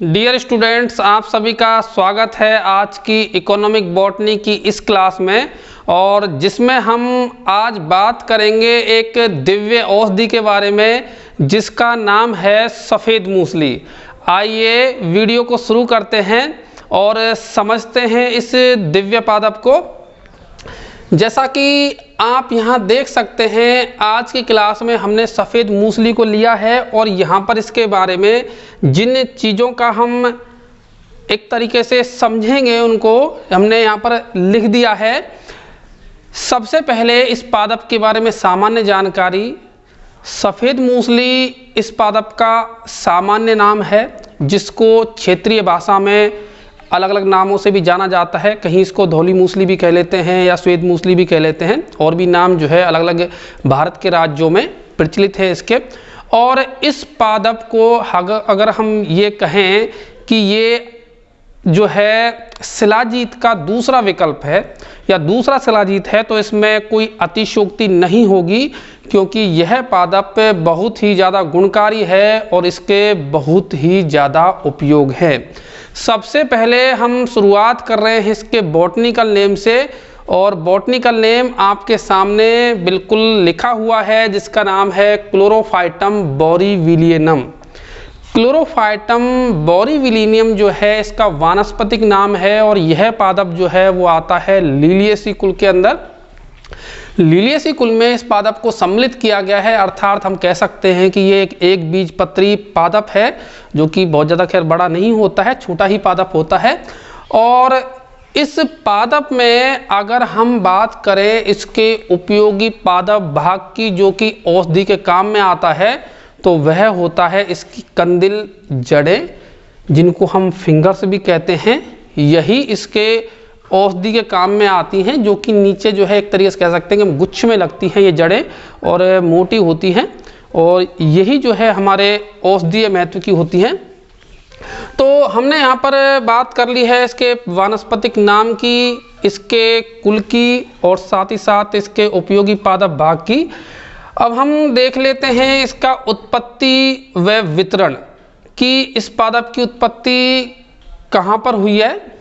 Dear students, आप सभी का स्वागत है आज की इकोनॉमिक बॉटनी की इस क्लास में। और जिसमें हम आज बात करेंगे एक दिव्य औषधि के बारे में जिसका नाम है सफ़ेद मूसली। आइए वीडियो को शुरू करते हैं और समझते हैं इस दिव्य पादप को। जैसा कि आप यहाँ देख सकते हैं, आज की क्लास में हमने सफ़ेद मूसली को लिया है और यहाँ पर इसके बारे में जिन चीज़ों का हम एक तरीके से समझेंगे उनको हमने यहाँ पर लिख दिया है। सबसे पहले इस पादप के बारे में सामान्य जानकारी। सफ़ेद मूसली इस पादप का सामान्य नाम है जिसको क्षेत्रीय भाषा में अलग अलग नामों से भी जाना जाता है। कहीं इसको धौली मूसली भी कह लेते हैं या श्वेत मूसली भी कह लेते हैं, और भी नाम जो है अलग अलग भारत के राज्यों में प्रचलित है इसके। और इस पादप को अगर हम ये कहें कि ये जो है शिलाजीत का दूसरा विकल्प है या दूसरा शिलाजीत है, तो इसमें कोई अतिशयोक्ति नहीं होगी, क्योंकि यह पादप बहुत ही ज़्यादा गुणकारी है और इसके बहुत ही ज़्यादा उपयोग है। सबसे पहले हम शुरुआत कर रहे हैं इसके बॉटनिकल नेम से, और बॉटनिकल नेम आपके सामने बिल्कुल लिखा हुआ है जिसका नाम है क्लोरोफाइटम बोरीविलियनम। क्लोरोफाइटम बोरीविलियनम जो है इसका वानस्पतिक नाम है, और यह पादप जो है वो आता है लिलिएसी कुल के अंदर। लिलिएसी कुल में इस पादप को सम्मिलित किया गया है, अर्थात हम कह सकते हैं कि ये एक बीजपत्री पादप है जो कि बहुत ज़्यादा खैर बड़ा नहीं होता है, छोटा ही पादप होता है। और इस पादप में अगर हम बात करें इसके उपयोगी पादप भाग की जो कि औषधि के काम में आता है, तो वह होता है इसकी कंदिल जड़ें, जिनको हम फिंगर्स भी कहते हैं। यही इसके औषधि के काम में आती हैं, जो कि नीचे जो है एक तरीके से कह सकते हैं कि गुच्छ में लगती हैं ये जड़ें और मोटी होती हैं, और यही जो है हमारे औषधीय महत्व की होती हैं। तो हमने यहाँ पर बात कर ली है इसके वानस्पतिक नाम की, इसके कुल की, और साथ ही साथ इसके उपयोगी पादप भाग की। अब हम देख लेते हैं इसका उत्पत्ति व वितरण कि इस पादप की उत्पत्ति कहाँ पर हुई है।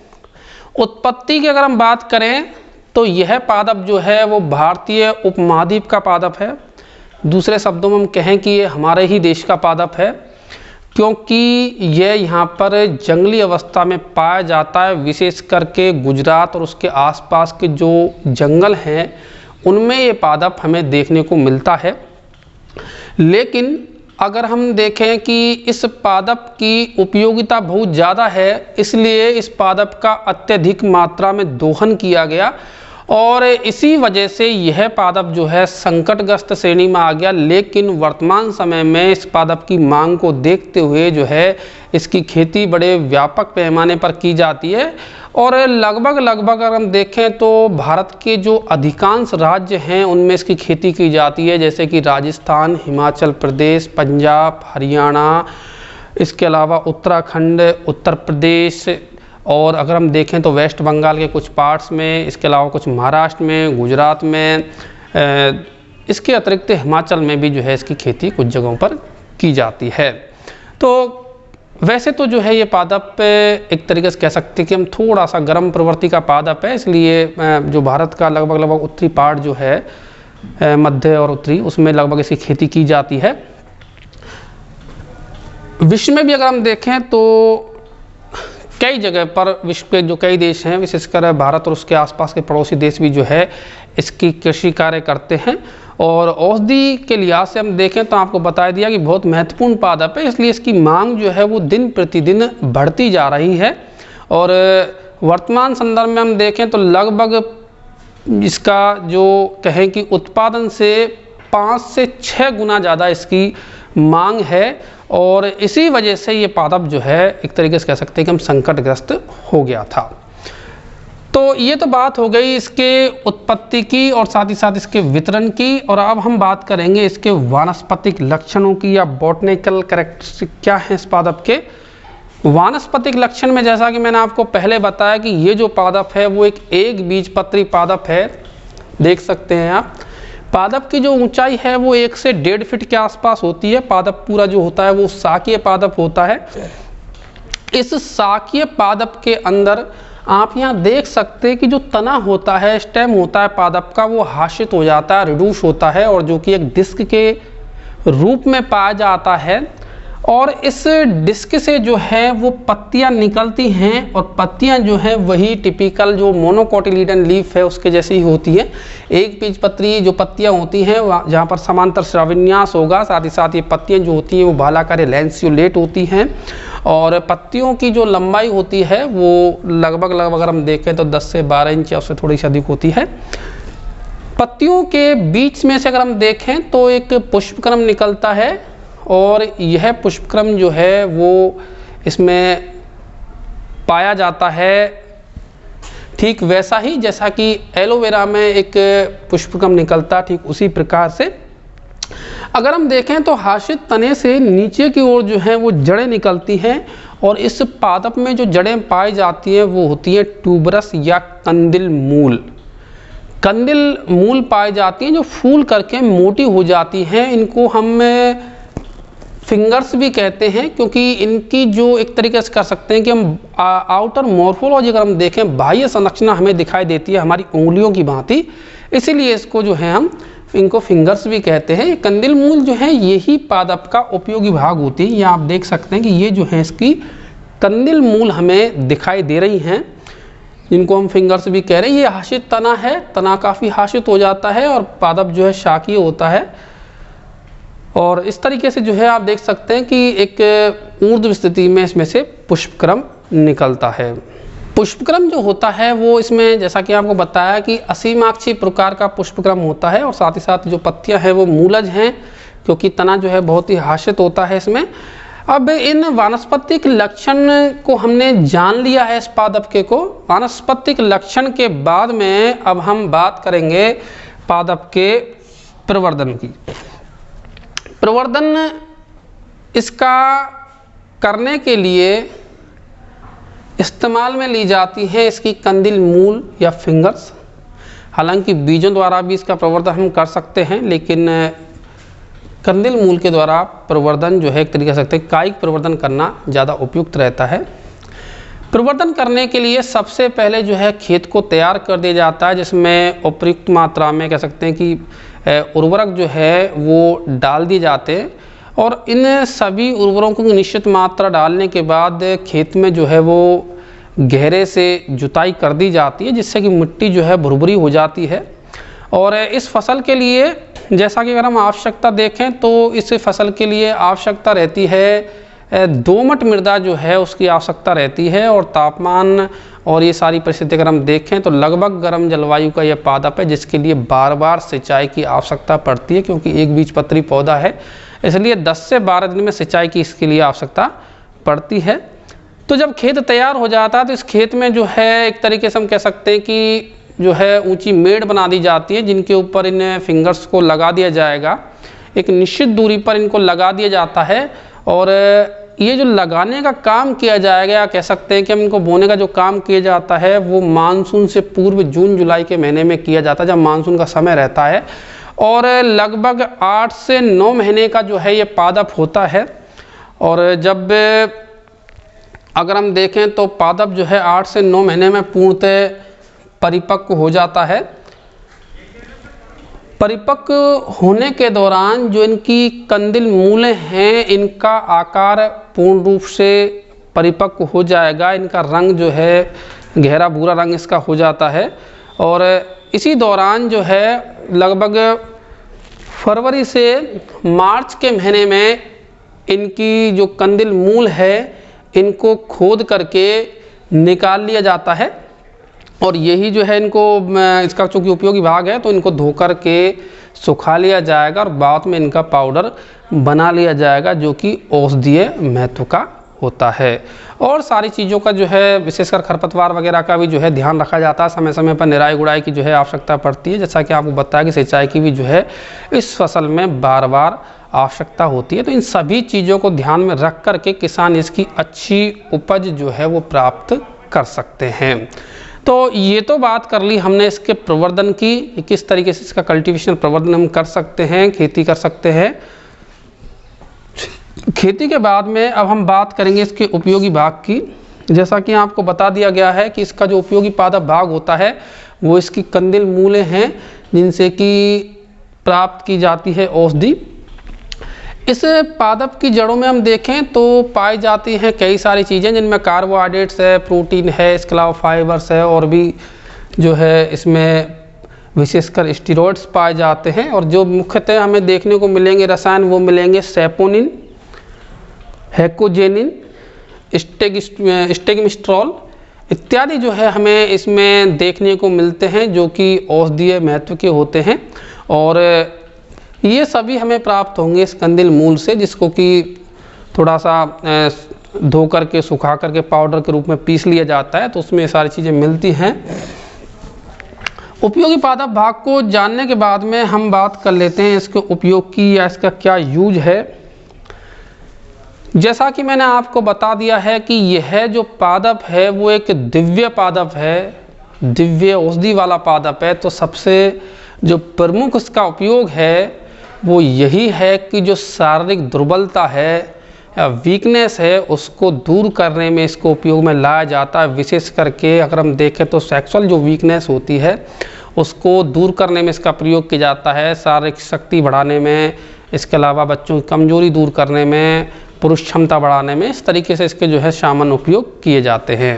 उत्पत्ति की अगर हम बात करें तो यह पादप जो है वो भारतीय उपमहाद्वीप का पादप है। दूसरे शब्दों में हम कहें कि ये हमारे ही देश का पादप है, क्योंकि यह यहाँ पर जंगली अवस्था में पाया जाता है। विशेष करके गुजरात और उसके आसपास के जो जंगल हैं उनमें ये पादप हमें देखने को मिलता है। लेकिन अगर हम देखें कि इस पादप की उपयोगिता बहुत ज़्यादा है, इसलिए इस पादप का अत्यधिक मात्रा में दोहन किया गया, और इसी वजह से यह पादप जो है संकटग्रस्त श्रेणी में आ गया। लेकिन वर्तमान समय में इस पादप की मांग को देखते हुए जो है इसकी खेती बड़े व्यापक पैमाने पर की जाती है, और लगभग अगर हम देखें तो भारत के जो अधिकांश राज्य हैं उनमें इसकी खेती की जाती है, जैसे कि राजस्थान, हिमाचल प्रदेश, पंजाब, हरियाणा, इसके अलावा उत्तराखंड, उत्तर प्रदेश, और अगर हम देखें तो वेस्ट बंगाल के कुछ पार्ट्स में, इसके अलावा कुछ महाराष्ट्र में, गुजरात में, इसके अतिरिक्त हिमाचल में भी जो है इसकी खेती कुछ जगहों पर की जाती है। तो वैसे तो जो है ये पादप एक तरीके से कह सकते हैं कि हम थोड़ा सा गर्म प्रवृत्ति का पादप है, इसलिए जो भारत का लगभग उत्तरी पार्ट जो है मध्य और उत्तरी, उसमें लगभग इसकी खेती की जाती है। विश्व में भी अगर हम देखें तो कई जगह पर विश्व के जो कई देश हैं, विशेषकर भारत और उसके आसपास के पड़ोसी देश भी जो है इसकी कृषि कार्य करते हैं। और औषधि के लिहाज से हम देखें तो आपको बता दिया कि बहुत महत्वपूर्ण पादप है, इसलिए इसकी मांग जो है वो दिन प्रतिदिन बढ़ती जा रही है। और वर्तमान संदर्भ में हम देखें तो लगभग इसका जो कहें कि उत्पादन से 5 से 6 गुना ज़्यादा इसकी मांग है, और इसी वजह से ये पादप जो है एक तरीके से कह सकते हैं कि हम संकटग्रस्त हो गया था। तो ये तो बात हो गई इसके उत्पत्ति की और साथ ही साथ इसके वितरण की। और अब हम बात करेंगे इसके वानस्पतिक लक्षणों की या बॉटनिकल कैरेक्टरिस्टिक क्या है इस पादप के। वानस्पतिक लक्षण में जैसा कि मैंने आपको पहले बताया कि ये जो पादप है वो एक बीजपत्री पादप है। देख सकते हैं आप, पादप की जो ऊंचाई है वो 1 से 1.5 फीट के आसपास होती है। पादप पूरा जो होता है वो शाकीय पादप होता है। इस शाकीय पादप के अंदर आप यहाँ देख सकते हैं कि जो तना होता है, स्टेम होता है पादप का, वो हाशित हो जाता है, रिड्यूस होता है और जो कि एक डिस्क के रूप में पाया जाता है। और इस डिस्क से जो है वो पत्तियां निकलती हैं और पत्तियां जो है वही टिपिकल जो मोनोकोटिलीडन लीफ है उसके जैसी ही होती है। एक बीजपत्री जो पत्तियां होती हैं जहाँ पर समांतर श्रविन्यास होगा, साथ ही साथ ये पत्तियां जो होती हैं वो भालाकार लैंसियोलेट होती हैं और पत्तियों की जो लंबाई होती है वो लगभग अगर हम देखें तो 10 से 12 इंच या उससे थोड़ी सी अधिक होती है। पत्तियों के बीच में से अगर हम देखें तो एक पुष्पक्रम निकलता है और यह पुष्पक्रम जो है वो इसमें पाया जाता है ठीक वैसा ही जैसा कि एलोवेरा में एक पुष्पक्रम निकलता, ठीक उसी प्रकार से अगर हम देखें तो हाशित तने से नीचे की ओर जो है वो जड़ें निकलती हैं और इस पादप में जो जड़ें पाई जाती हैं वो होती है ट्यूबरस या कंदिल मूल। कंदिल मूल पाई जाती हैं जो फूल करके मोटी हो जाती हैं। इनको हम फिंगर्स भी कहते हैं क्योंकि इनकी जो एक तरीके से कर सकते हैं कि हम आउटर मॉर्फोलॉजी अगर हम देखें बाह्य संरचना हमें दिखाई देती है हमारी उंगलियों की भांति, इसीलिए इसको जो है हम इनको फिंगर्स भी कहते हैं। कंदिल मूल जो है यही पादप का उपयोगी भाग होती है। यहाँ आप देख सकते हैं कि ये जो है इसकी कंदिल मूल हमें दिखाई दे रही हैं, जिनको हम फिंगर्स भी कह रहे हैं। ये हाशित तना है, तना काफ़ी हाशित हो जाता है और पादप जो है शाकीय होता है। और इस तरीके से जो है आप देख सकते हैं कि एक ऊर्ध्व स्थिति में इसमें से पुष्पक्रम निकलता है। पुष्पक्रम जो होता है वो इसमें जैसा कि आपको बताया कि असीमाक्षी प्रकार का पुष्पक्रम होता है और साथ ही साथ जो पत्तियां हैं वो मूलज हैं क्योंकि तना जो है बहुत ही हाशित होता है इसमें। अब इन वानस्पतिक लक्षण को हमने जान लिया है इस पादप के को। वानस्पतिक लक्षण के बाद में अब हम बात करेंगे पादप के प्रवर्धन की। प्रवर्धन इसका करने के लिए इस्तेमाल में ली जाती है इसकी कंदिल मूल या फिंगर्स। हालांकि बीजों द्वारा भी इसका प्रवर्धन हम कर सकते हैं, लेकिन कंदिल मूल के द्वारा प्रवर्धन जो है एक तरीके से सकते हैं कायिक प्रवर्धन करना ज़्यादा उपयुक्त रहता है। प्रवर्धन करने के लिए सबसे पहले जो है खेत को तैयार कर दिया जाता है, जिसमें उपयुक्त मात्रा में कह सकते हैं कि उर्वरक जो है वो डाल दिए जाते हैं और इन सभी उर्वरकों की निश्चित मात्रा डालने के बाद खेत में जो है वो गहरे से जुताई कर दी जाती है, जिससे कि मिट्टी जो है भुरभुरी हो जाती है। और इस फसल के लिए जैसा कि अगर हम आवश्यकता देखें तो इस फसल के लिए आवश्यकता रहती है दोमट मृदा जो है उसकी आवश्यकता रहती है और तापमान और ये सारी परिस्थिति अगर हम देखें तो लगभग गर्म जलवायु का यह पादप है, जिसके लिए बार बार सिंचाई की आवश्यकता पड़ती है क्योंकि एक बीजपत्री पौधा है, इसलिए 10 से 12 दिन में सिंचाई की इसके लिए आवश्यकता पड़ती है। तो जब खेत तैयार हो जाता है तो इस खेत में जो है एक तरीके से हम कह सकते हैं कि जो है ऊंची मेड़ बना दी जाती है, जिनके ऊपर इन फिंगर्स को लगा दिया जाएगा। एक निश्चित दूरी पर इनको लगा दिया जाता है और ये जो लगाने का काम किया जाएगा या कह सकते हैं कि हम इनको बोने का जो काम किया जाता है वो मानसून से पूर्व जून जुलाई के महीने में किया जाता है, जब मानसून का समय रहता है। और लगभग 8 से 9 महीने का जो है ये पादप होता है। और जब अगर हम देखें तो पादप जो है 8 से 9 महीने में पूर्णतः परिपक्व हो जाता है। परिपक्व होने के दौरान जो इनकी कंदिल मूलें हैं इनका आकार पूर्ण रूप से परिपक्व हो जाएगा, इनका रंग जो है गहरा भूरा रंग इसका हो जाता है। और इसी दौरान जो है लगभग फरवरी से मार्च के महीने में इनकी जो कंदिल मूल है इनको खोद करके निकाल लिया जाता है और यही जो है इनको इसका चूँकि उपयोगी भाग है तो इनको धो कर के सुखा लिया जाएगा और बाद में इनका पाउडर बना लिया जाएगा, जो कि औषधीय महत्व का होता है। और सारी चीज़ों का जो है विशेषकर खरपतवार वगैरह का भी जो है ध्यान रखा जाता है, समय समय पर निराई गुड़ाई की जो है आवश्यकता पड़ती है। जैसा कि आपको बताया कि सिंचाई की भी जो है इस फसल में बार बार आवश्यकता होती है। तो इन सभी चीज़ों को ध्यान में रख कर के किसान इसकी अच्छी उपज जो है वो प्राप्त कर सकते हैं। तो ये तो बात कर ली हमने इसके प्रवर्धन की, किस तरीके से इसका कल्टीवेशन प्रवर्धन हम कर सकते हैं, खेती कर सकते हैं। खेती के बाद में अब हम बात करेंगे इसके उपयोगी भाग की। जैसा कि आपको बता दिया गया है कि इसका जो उपयोगी पादप भाग होता है वो इसकी कंदिल मूलें हैं, जिनसे कि प्राप्त की जाती है औषधि। इस पादप की जड़ों में हम देखें तो पाई जाती हैं कई सारी चीज़ें, जिनमें कार्बोहाइड्रेट्स है, प्रोटीन है, इसके अलावा फाइबर्स है, और भी जो है इसमें विशेषकर स्टेरॉइड्स पाए जाते हैं। और जो मुख्यतः हमें देखने को मिलेंगे रसायन वो मिलेंगे सैपोनिन, हेकोजेनिन, स्टेगमिस्ट्रॉल इत्यादि जो है हमें इसमें देखने को मिलते हैं, जो कि औषधीय महत्व के होते हैं। और ये सभी हमें प्राप्त होंगे इस कंदिल मूल से, जिसको कि थोड़ा सा धो करके सुखा करके पाउडर के रूप में पीस लिया जाता है, तो उसमें ये सारी चीज़ें मिलती हैं। उपयोगी पादप भाग को जानने के बाद में हम बात कर लेते हैं इसके उपयोग की या इसका क्या यूज है। जैसा कि मैंने आपको बता दिया है कि यह जो पादप है वो एक दिव्य पादप है, दिव्य औषधि वाला पादप है। तो सबसे जो प्रमुख इसका उपयोग है वो यही है कि जो शारीरिक दुर्बलता है या वीकनेस है उसको दूर करने में इसको उपयोग में लाया जाता है। विशेष करके अगर हम देखें तो सेक्सुअल जो वीकनेस होती है उसको दूर करने में इसका प्रयोग किया जाता है, शारीरिक शक्ति बढ़ाने में, इसके अलावा बच्चों की कमजोरी दूर करने में, पुरुष क्षमता बढ़ाने में, इस तरीके से इसके जो है सामान्य उपयोग किए जाते हैं।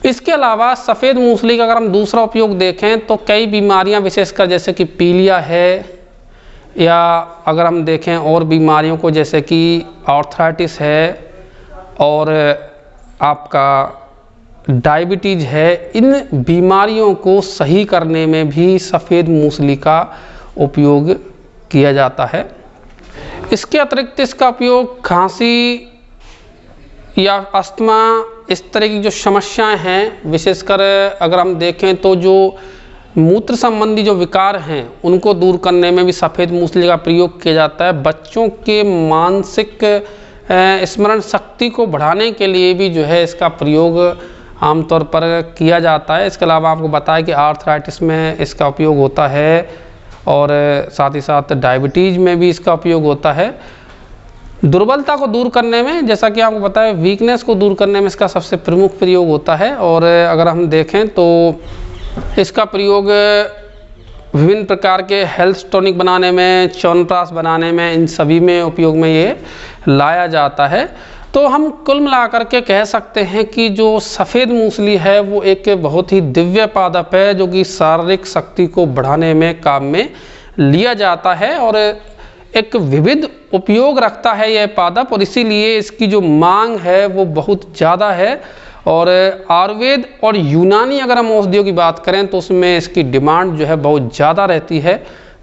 इसके अलावा सफ़ेद मूसली का अगर हम दूसरा उपयोग देखें तो कई बीमारियां विशेषकर जैसे कि पीलिया है, या अगर हम देखें और बीमारियों को जैसे कि आर्थराइटिस है और आपका डायबिटीज़ है, इन बीमारियों को सही करने में भी सफ़ेद मूसली का उपयोग किया जाता है। इसके अतिरिक्त इसका उपयोग खांसी या अस्थमा, इस तरह की जो समस्याएं हैं, विशेषकर अगर हम देखें तो जो मूत्र संबंधी जो विकार हैं उनको दूर करने में भी सफ़ेद मूसली का प्रयोग किया जाता है। बच्चों के मानसिक स्मरण शक्ति को बढ़ाने के लिए भी जो है इसका प्रयोग आमतौर पर किया जाता है। इसके अलावा आपको बताया कि आर्थराइटिस में इसका उपयोग होता है, और साथ ही साथ डायबिटीज़ में भी इसका उपयोग होता है। दुर्बलता को दूर करने में, जैसा कि आपको बताया, वीकनेस को दूर करने में इसका सबसे प्रमुख प्रयोग होता है। और अगर हम देखें तो इसका प्रयोग विभिन्न प्रकार के हेल्थ टॉनिक बनाने में, च्यवनप्राश बनाने में, इन सभी में उपयोग में ये लाया जाता है। तो हम कुल मिलाकर के कह सकते हैं कि जो सफ़ेद मूसली है वो एक बहुत ही दिव्य पादप है, जो कि शारीरिक शक्ति को बढ़ाने में काम में लिया जाता है और एक विविध उपयोग रखता है यह पादप, और इसीलिए इसकी जो मांग है वो बहुत ज़्यादा है। और आयुर्वेद और यूनानी अगर हम औषधियों की बात करें तो उसमें इसकी डिमांड जो है बहुत ज़्यादा रहती है,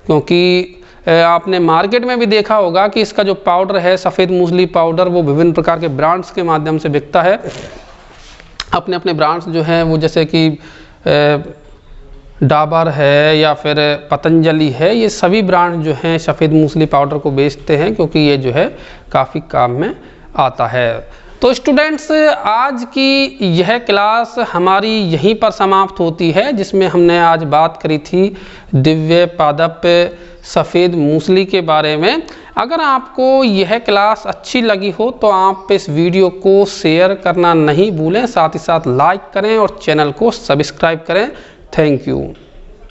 क्योंकि आपने मार्केट में भी देखा होगा कि इसका जो पाउडर है, सफ़ेद मूसली पाउडर, वो विभिन्न प्रकार के ब्रांड्स के माध्यम से बिकता है। अपने अपने ब्रांड्स जो हैं वो जैसे कि डाबर है या फिर पतंजलि है, ये सभी ब्रांड जो हैं सफ़ेद मूसली पाउडर को बेचते हैं, क्योंकि ये जो है काफ़ी काम में आता है। तो स्टूडेंट्स, आज की यह क्लास हमारी यहीं पर समाप्त होती है, जिसमें हमने आज बात करी थी दिव्य पादप सफ़ेद मूसली के बारे में। अगर आपको यह क्लास अच्छी लगी हो तो आप इस वीडियो को शेयर करना नहीं भूलें, साथ ही साथ लाइक करें और चैनल को सब्सक्राइब करें। Thank you.